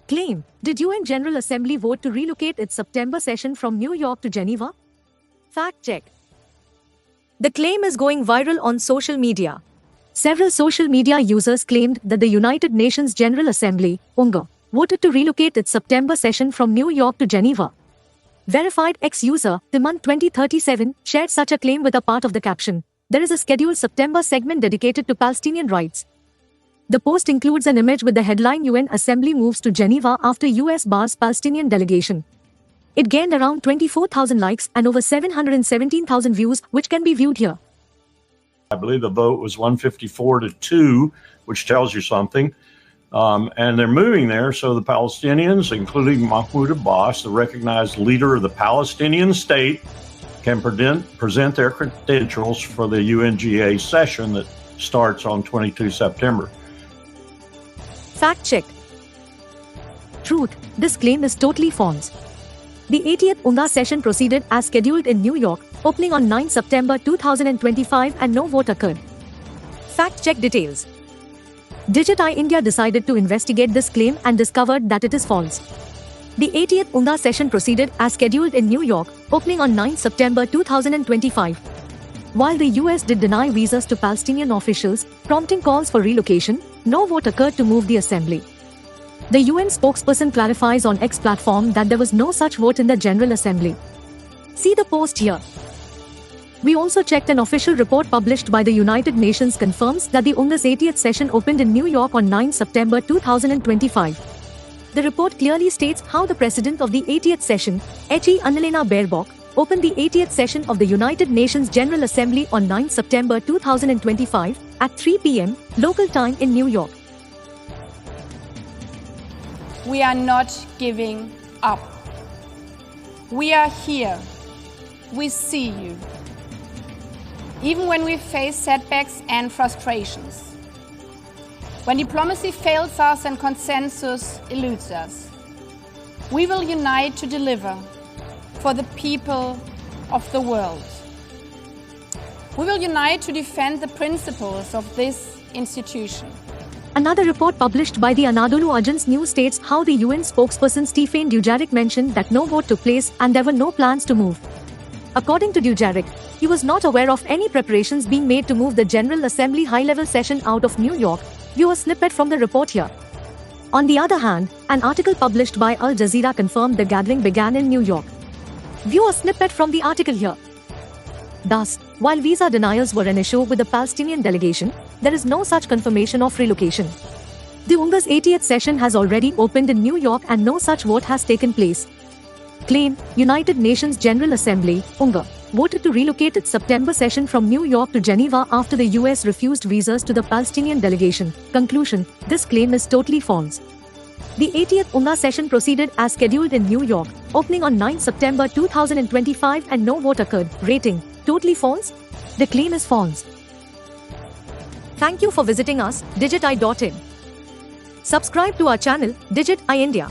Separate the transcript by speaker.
Speaker 1: Claim: Did UN General Assembly vote to relocate its September session from New York to Geneva? Fact check. The claim is going viral on social media. Several social media users claimed that the United Nations General Assembly, UNGA, voted to relocate its September session from New York to Geneva. Verified X-user, Timan2037, shared such a claim with a part of the caption: "There is a scheduled September segment dedicated to Palestinian rights." The post includes an image with the headline "UN Assembly moves to Geneva after US bars Palestinian delegation." It gained around 24,000 likes and over 717,000 views, which can be viewed here.
Speaker 2: I believe the vote was 154-2, which tells you something. And they're moving there so the Palestinians, including Mahmoud Abbas, the recognized leader of the Palestinian state, can present their credentials for the UNGA session that starts on 22 September.
Speaker 1: Fact check. Truth: this claim is totally false. The 80th UNGA session proceeded as scheduled in New York, opening on 9 September 2025, and no vote occurred. Fact check details. Digit India decided to investigate this claim and discovered that it is false. The 80th UNGA session proceeded as scheduled in New York, opening on 9 September 2025. While the US did deny visas to Palestinian officials, prompting calls for relocation, no vote occurred to move the assembly. The UN spokesperson clarifies on X platform that there was no such vote in the General Assembly. See the post here. We also checked an official report published by the United Nations confirms that the UNGA's 80th session opened in New York on 9 September 2025. The report clearly states how the president of the 80th session, HE Annalena Baerbock, opened the 80th session of the United Nations General Assembly on 9 September 2025 at 3 p.m. local time in New York.
Speaker 3: We are not giving up. We are here. We see you. Even when we face setbacks and frustrations. When diplomacy fails us and consensus eludes us. We will unite to deliver for the people of the world. We will unite to defend the principles of this institution.
Speaker 1: Another report published by the Anadolu Ajansı News states how the UN spokesperson Stefan Dujarric mentioned that no vote took place and there were no plans to move. According to Dujarric, he was not aware of any preparations being made to move the General Assembly high-level session out of New York. View a snippet from the report here. On the other hand, an article published by Al Jazeera confirmed the gathering began in New York. View a snippet from the article here. Thus, while visa denials were an issue with the Palestinian delegation, there is no such confirmation of relocation. The UNGA's 80th session has already opened in New York and no such vote has taken place. Claim: United Nations General Assembly, UNGA, voted to relocate its September session from New York to Geneva after the US refused visas to the Palestinian delegation. Conclusion: this claim is totally false. The 80th UNGA session proceeded as scheduled in New York, opening on 9 September 2025 and no vote occurred. Rating: totally false? The claim is false. Thank you for visiting us, digiti.in. Subscribe to our channel, Digit India.